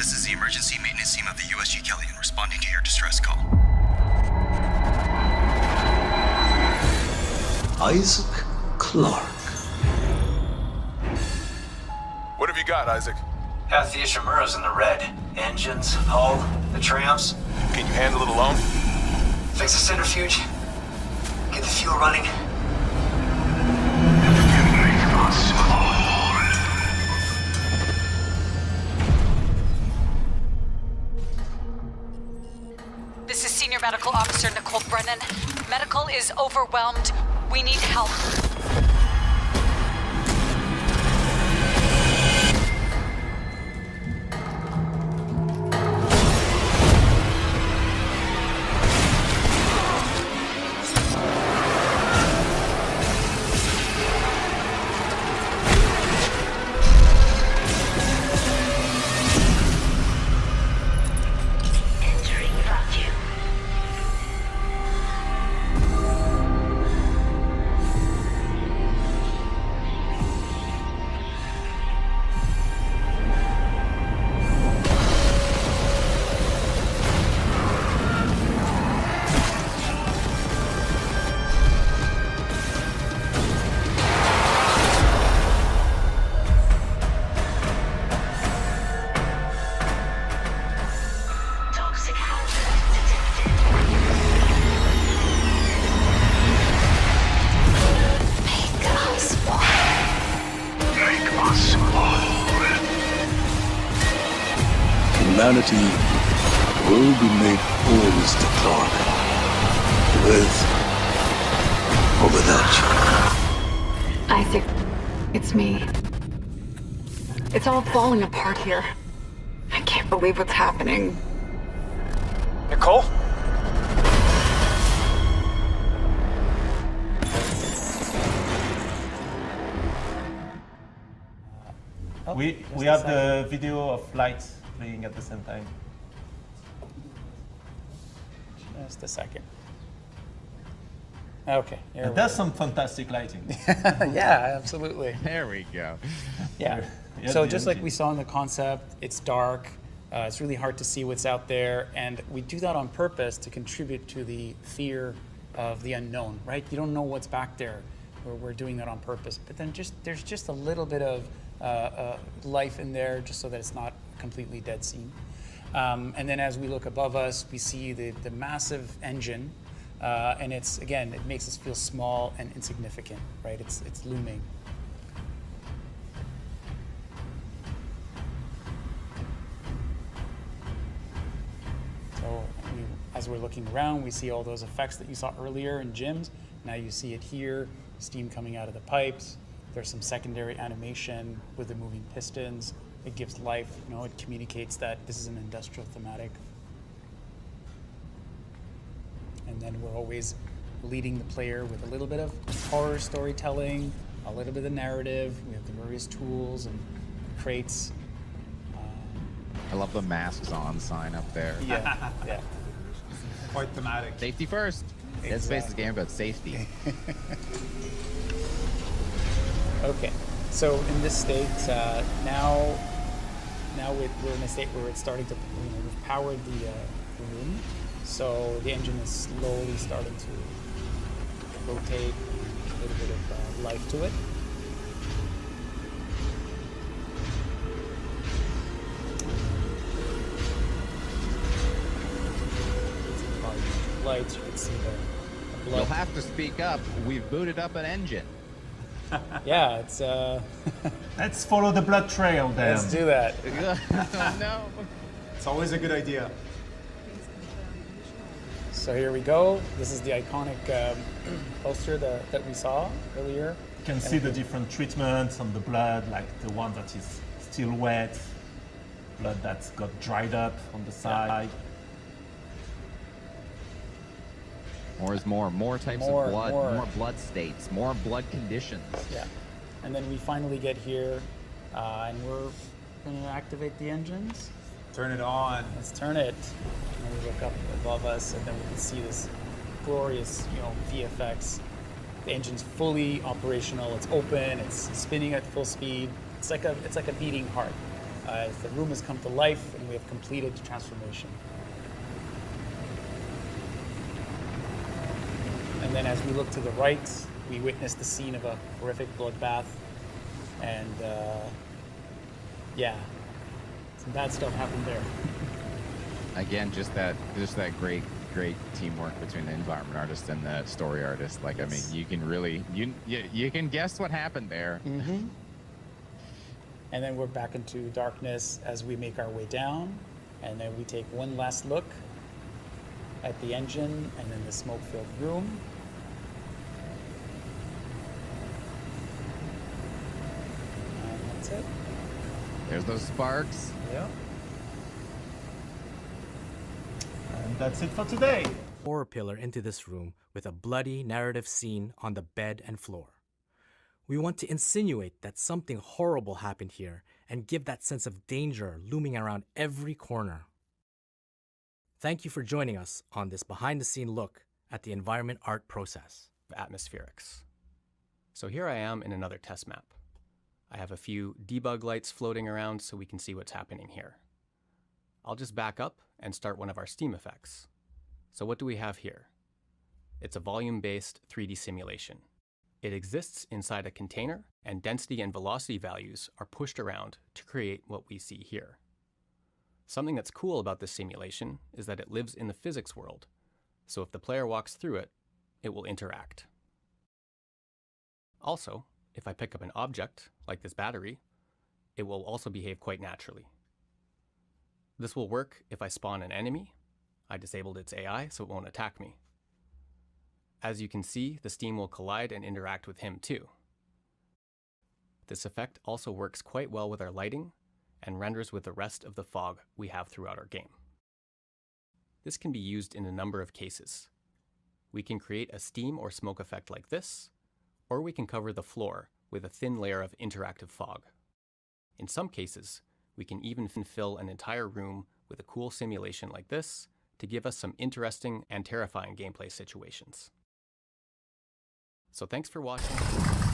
This is the emergency maintenance team of the USG Kellion responding to your distress call. Isaac Clarke. What have you got, Isaac? Half the Ishimura's in the red. Engines, hull, the trams. Can you handle it alone? Fix the centrifuge. Get the fuel running. This is Senior Medical Officer Nicole Brennan. Medical is overwhelmed. We need help. Humanity will be made whole, Mr. Clarke. With or without you. Isaac, it's me. It's all falling apart here. I can't believe what's happening. Nicole? We have the video of lights playing at the same time. Just a second. Okay. And that's some fantastic lighting. Yeah, absolutely. There we go. Yeah. Yeah, So the just like engine. we saw in the concept, it's dark. It's really hard to see what's out there, and we do that on purpose to contribute to the fear of the unknown, right? You don't know what's back there. We're doing that on purpose. But then there's just a little bit of life in there, just so that it's not a completely dead scene. And then as we look above us, we see the massive engine, and it makes us feel small and insignificant, right? It's looming. So as we're looking around, we see all those effects that you saw earlier in gyms. Now you see it here, steam coming out of the pipes. There's some secondary animation with the moving pistons. It gives life, it communicates that this is an industrial thematic. And then we're always leading the player with a little bit of horror storytelling, a little bit of narrative. We have the various tools and crates. I love the masks on sign up there. Yeah, yeah. Quite thematic. Safety first. Dead Space is a game about safety. Okay, so in this state, now we're in a state where it's starting to, we've powered the room, so the engine is slowly starting to rotate, a little bit of life to it. Lights, you can see the blood. You'll have to speak up. We've booted up an engine. Yeah, it's Let's follow the blood trail then. let's do that. No. It's always a good idea. So here we go. This is the iconic poster that we saw earlier. You can see the different treatments on the blood, like the one that is still wet, blood that's got dried up on the side. More is more. More types More, of blood. more. More blood states. More blood conditions. Yeah, and then we finally get here, and we're going to activate the engines. Turn it on. Let's turn it. And we look up above us, and then we can see this glorious, VFX. The engine's fully operational. It's open. It's spinning at full speed. It's like a beating heart. as the room has come to life and we have completed the transformation. And then as we look to the right, we witness the scene of a horrific bloodbath. And yeah, some bad stuff happened there. Again, just that great teamwork between the environment artist and the story artist. Like, yes. I mean, you can really, you can guess what happened there. Mm-hmm. And then we're back into darkness as we make our way down. And then we take one last look at the engine and then the smoke-filled room. And that's it. There's those sparks. Yeah. And that's it for today. Horror pillar into this room with a bloody narrative scene on the bed and floor. We want to insinuate that something horrible happened here and give that sense of danger looming around every corner. Thank you for joining us on this behind-the-scene look at the environment art process. Atmospherics. So here I am in another test map. I have a few debug lights floating around so we can see what's happening here. I'll just back up and start one of our Steam effects. So what do we have here? It's a volume-based 3D simulation. It exists inside a container, and density and velocity values are pushed around to create what we see here. Something that's cool about this simulation is that it lives in the physics world, so if the player walks through it, it will interact. Also, if I pick up an object, like this battery, it will also behave quite naturally. This will work if I spawn an enemy. I disabled its AI, so it won't attack me. As you can see, the steam will collide and interact with him too. This effect also works quite well with our lighting and renders with the rest of the fog we have throughout our game. This can be used in a number of cases. We can create a steam or smoke effect like this, or we can cover the floor with a thin layer of interactive fog. In some cases, we can even fill an entire room with a cool simulation like this to give us some interesting and terrifying gameplay situations. So thanks for watching.